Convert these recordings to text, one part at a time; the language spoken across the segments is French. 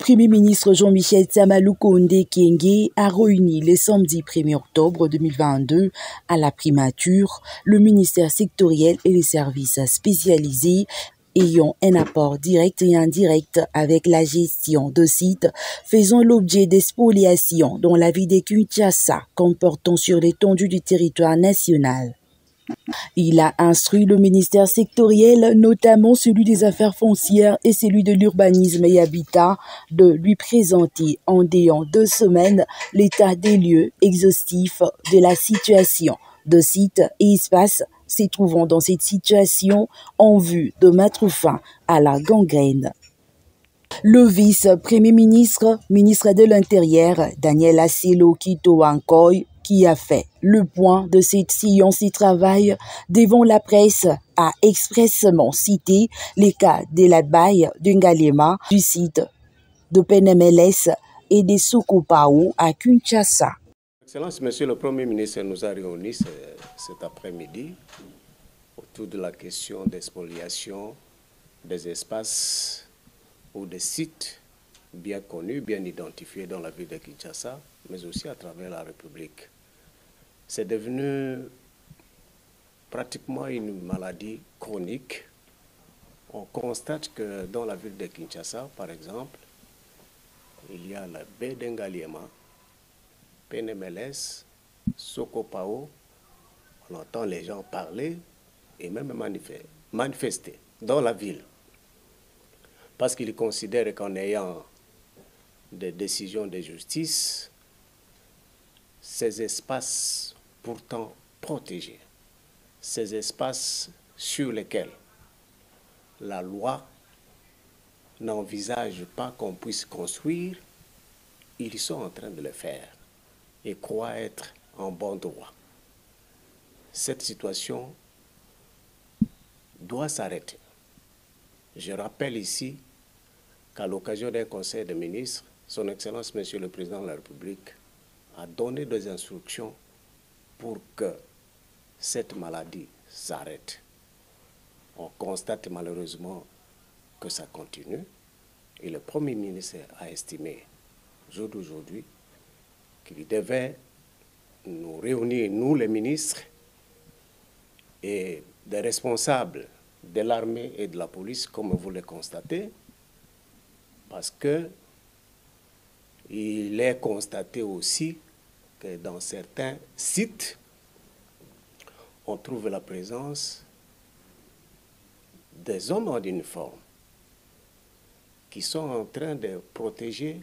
Premier ministre Jean-Michel Tsammalou Condé Kyenge a réuni le samedi 1er octobre 2022 à la primature le ministère sectoriel et les services spécialisés ayant un apport direct et indirect avec la gestion de sites faisant l'objet d'expoliation dans la ville de Kinshasa, comportant sur l'étendue du territoire national. Il a instruit le ministère sectoriel, notamment celui des Affaires foncières et celui de l'Urbanisme et Habitat, de lui présenter en déant 2 semaines l'état des lieux exhaustif de la situation de sites et espaces se trouvant dans cette situation en vue de mettre fin à la gangrène. Le vice-premier ministre, ministre de l'Intérieur, Daniel Asselo Kito-Wankoy, qui a fait le point de cette séance de travail devant la presse, a expressément cité les cas de la baille de Ngaliema, du site de PNMLS et de Sokopao à Kinshasa. Excellence, Monsieur le Premier ministre nous a réunis cet après-midi autour de la question d'expoliation des espaces ou des sites bien connus, bien identifiés dans la ville de Kinshasa, mais aussi à travers la République. C'est devenu pratiquement une maladie chronique. On constate que dans la ville de Kinshasa, par exemple, il y a la baie d'Ngaliema, PNMLS, Sokopao. On entend les gens parler et même manifester dans la ville. Parce qu'ils considèrent qu'en ayant des décisions de justice, ces espaces pourtant protégés, ces espaces sur lesquels la loi n'envisage pas qu'on puisse construire, ils sont en train de le faire et croient être en bon droit. Cette situation doit s'arrêter. Je rappelle ici qu'à l'occasion d'un conseil de ministres, Son Excellence, Monsieur le Président de la République, a donné des instructions pour que cette maladie s'arrête. On constate malheureusement que ça continue et le Premier ministre a estimé, au jour d'aujourd'hui, qu'il devait nous réunir, nous les ministres et des responsables de l'armée et de la police, comme vous le constatez, parce que il est constaté aussi que dans certains sites, on trouve la présence des hommes en uniforme qui sont en train de protéger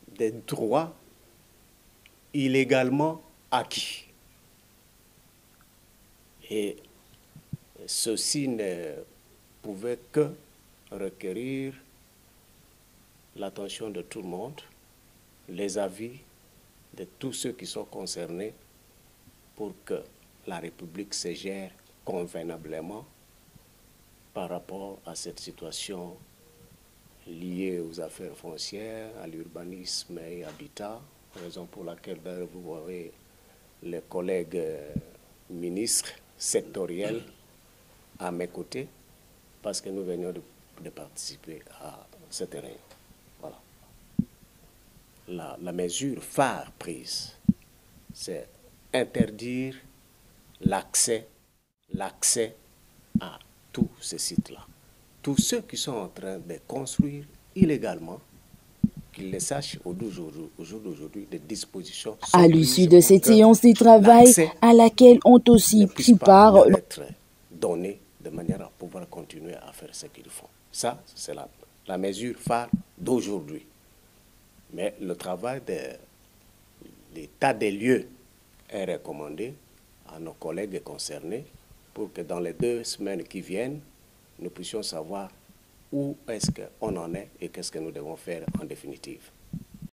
des droits illégalement acquis. Et ceci ne pouvait que requérir l'attention de tout le monde, les avis de tous ceux qui sont concernés pour que la République se gère convenablement par rapport à cette situation liée aux affaires foncières, à l'urbanisme et habitat, raison pour laquelle vous voyez les collègues ministres sectoriels à mes côtés, parce que nous venions de participer à cette réunion. Voilà. La mesure phare prise, c'est interdire l'accès à tous ces sites-là. Tous ceux qui sont en train de construire illégalement, qu'ils le sachent au jour d'aujourd'hui, des dispositions. À l'issue de cette séance de travail à laquelle ont aussi pris part être donné de manière à pouvoir continuer à faire ce qu'ils font. Ça, c'est la mesure phare d'aujourd'hui. Mais le travail de l'état des lieux est recommandé à nos collègues concernés pour que dans les 2 semaines qui viennent, nous puissions savoir où est-ce qu'on en est et qu'est-ce que nous devons faire en définitive.